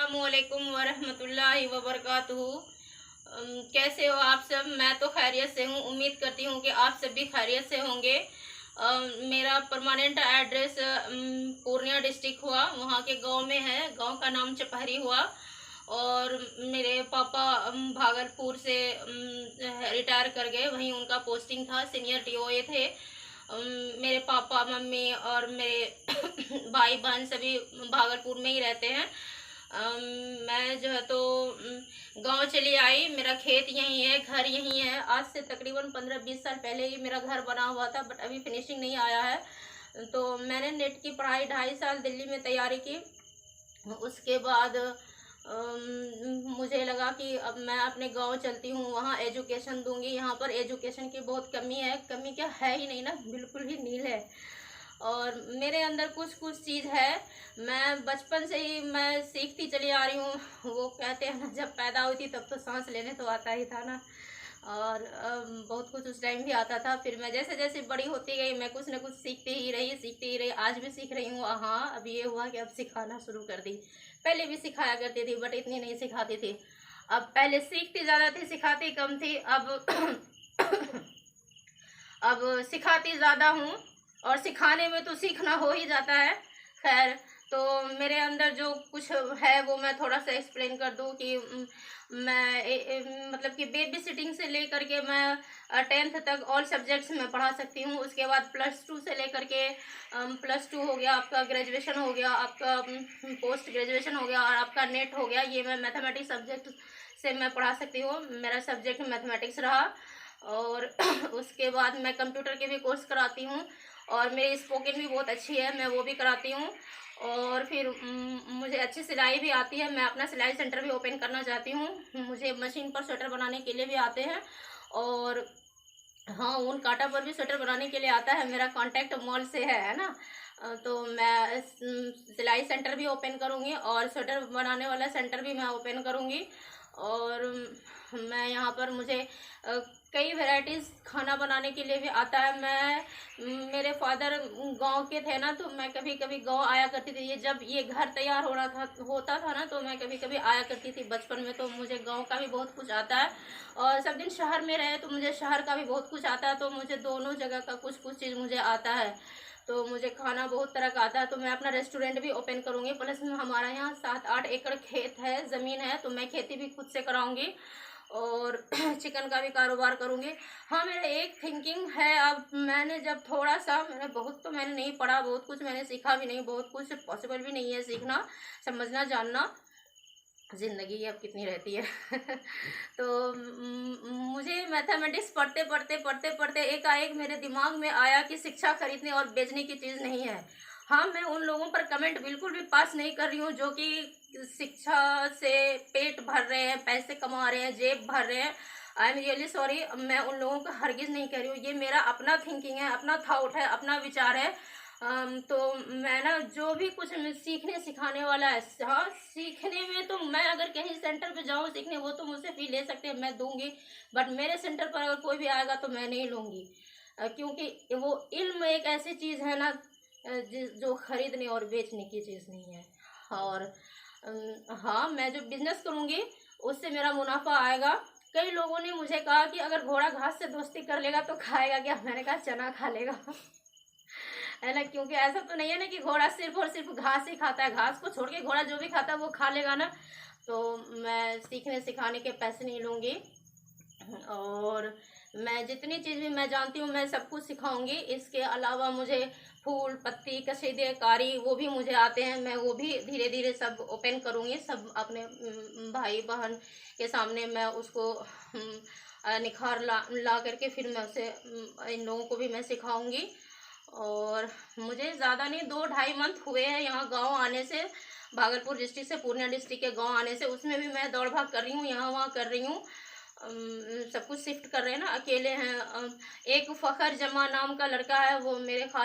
अस्सलामुअलैकुम वरहमतुल्लाहि वबरकातुहू। कैसे हो आप सब? मैं तो खैरियत से हूँ। उम्मीद करती हूँ कि आप सब भी खैरियत से होंगे। मेरा परमानेंट एड्रेस पूर्णिया डिस्ट्रिक्ट हुआ, वहाँ के गांव में है। गांव का नाम चपहरी हुआ। और मेरे पापा भागलपुर से रिटायर कर गए, वहीं उनका पोस्टिंग था, सीनियर टीओए थे। मेरे पापा मम्मी और मेरे भाई बहन सभी भागलपुर में ही रहते हैं। मैं जो है तो गांव चली आई। मेरा खेत यहीं है, घर यहीं है। आज से तकरीबन 15-20 साल पहले ही मेरा घर बना हुआ था, बट अभी फिनिशिंग नहीं आया है। तो मैंने नेट की पढ़ाई 2.5 साल दिल्ली में तैयारी की। उसके बाद मुझे लगा कि अब मैं अपने गांव चलती हूँ, वहाँ एजुकेशन दूंगी। यहाँ पर एजुकेशन की बहुत कमी है। कमी क्या है ही नहीं ना, बिल्कुल ही नील है। और मेरे अंदर कुछ कुछ चीज़ है, मैं बचपन से ही मैं सीखती चली आ रही हूँ। वो कहते हैं ना, जब पैदा हुई थी तब तो सांस लेने तो आता ही था ना। और बहुत कुछ उस टाइम भी आता था। फिर मैं जैसे जैसे बड़ी होती गई, मैं कुछ ना कुछ सीखती ही रही। आज भी सीख रही हूँ। हाँ, अब ये हुआ कि अब सिखाना शुरू कर दी। पहले भी सिखाया करती थी, बट इतनी नहीं सिखाती थी। अब पहले सीखती ज़्यादा थी, सिखाती कम थी। अब सिखाती ज़्यादा हूँ, और सिखाने में तो सीखना हो ही जाता है। खैर, तो मेरे अंदर जो कुछ है वो मैं थोड़ा सा एक्सप्लेन कर दूँ कि मतलब कि बेबी सिटिंग से लेकर के मैं 10th तक ऑल सब्जेक्ट्स में पढ़ा सकती हूँ। उसके बाद +2 से लेकर के +2 हो गया आपका, ग्रेजुएशन हो गया आपका, पोस्ट ग्रेजुएशन हो गया, और आपका नेट हो गया। ये मैं मैथमेटिक्स सब्जेक्ट से मैं पढ़ा सकती हूँ। मेरा सब्जेक्ट मैथमेटिक्स रहा। और उसके बाद मैं कंप्यूटर के भी कोर्स कराती हूँ, और मेरी स्पोकन भी बहुत अच्छी है, मैं वो भी कराती हूँ। और फिर मुझे अच्छी सिलाई भी आती है। मैं अपना सिलाई सेंटर भी ओपन करना चाहती हूँ। मुझे मशीन पर स्वेटर बनाने के लिए भी आते हैं, और हाँ, ऊन काटा पर भी स्वेटर बनाने के लिए आता है। मेरा कांटेक्ट मॉल से है ना। तो मैं सिलाई सेंटर भी ओपन करूँगी, और स्वेटर बनाने वाला सेंटर भी मैं ओपन करूँगी। और मैं यहाँ पर मुझे कई वैरायटीज़ खाना बनाने के लिए भी आता है। मेरे फादर गांव के थे ना, तो मैं कभी कभी गांव आया करती थी। ये जब ये घर तैयार होता था ना, तो मैं कभी कभी आया करती थी बचपन में। तो मुझे गांव का भी बहुत कुछ आता है, और सब दिन शहर में रहे तो मुझे शहर का भी बहुत कुछ आता है। तो मुझे दोनों जगह का कुछ कुछ चीज़ मुझे आता है। तो मुझे खाना बहुत तरह का आता है। तो मैं अपना रेस्टोरेंट भी ओपन करूँगी। प्लस में हमारा यहाँ 7-8 एकड़ खेत है, ज़मीन है, तो मैं खेती भी खुद से कराऊँगी, और चिकन का भी कारोबार करूँगी। हाँ, मेरा एक थिंकिंग है। अब मैंने जब थोड़ा सा, मैंने बहुत तो मैंने नहीं पढ़ा, बहुत कुछ मैंने सीखा भी नहीं, बहुत कुछ पॉसिबल भी नहीं है सीखना, समझना, जानना। ज़िंदगी अब कितनी रहती है। तो मुझे मैथमेटिक्स पढ़ते पढ़ते एकाएक मेरे दिमाग में आया कि शिक्षा खरीदने और बेचने की चीज़ नहीं है। हाँ, मैं उन लोगों पर कमेंट बिल्कुल भी पास नहीं कर रही हूँ जो कि शिक्षा से पेट भर रहे हैं, पैसे कमा रहे हैं, जेब भर रहे हैं। आई एम रियली सॉरी, मैं उन लोगों को हरगिज़ नहीं कह रही हूँ। ये मेरा अपना थिंकिंग है, अपना थॉट है, अपना विचार है। तो मैं ना, जो भी कुछ सीखने सिखाने वाला है, हाँ, सीखने में तो मैं अगर कहीं सेंटर पे जाऊँ सीखने, वो तो मुझसे फी ले सकते हैं, मैं दूंगी। बट मेरे सेंटर पर अगर कोई भी आएगा तो मैं नहीं लूँगी, क्योंकि वो इल्म एक ऐसी चीज़ है ना, जो खरीदने और बेचने की चीज़ नहीं है। और हाँ, मैं जो बिजनेस करूँगी उससे मेरा मुनाफा आएगा। कई लोगों ने मुझे कहा कि अगर घोड़ा घास से दोस्ती कर लेगा तो खाएगा क्या? मैंने कहा चना खा लेगा। है ना, क्योंकि ऐसा तो नहीं है ना कि घोड़ा सिर्फ और सिर्फ घास ही खाता है। घास को छोड़ के घोड़ा जो भी खाता है वो खा लेगा ना। तो मैं सीखने सिखाने के पैसे नहीं लूँगी, और मैं जितनी चीज़ भी मैं जानती हूँ मैं सब कुछ सिखाऊंगी। इसके अलावा मुझे फूल पत्ती कसीदे कारी वो भी मुझे आते हैं। मैं वो भी धीरे धीरे सब ओपन करूँगी, सब अपने भाई बहन के सामने मैं उसको निखार ला करके फिर मैं उसे इन लोगों को भी मैं सिखाऊंगी। और मुझे ज़्यादा नहीं, 2-2.5 मंथ हुए हैं यहाँ गांव आने से, भागलपुर डिस्ट्रिक्ट से पूर्णिया डिस्ट्रिक्ट के गांव आने से। उसमें भी मैं दौड़ भाग कर रही हूँ, यहाँ वहाँ कर रही हूँ। सब कुछ शिफ्ट कर रहे हैं ना, अकेले हैं। एक फ़खर जमा नाम का लड़का है, वो मेरे खाल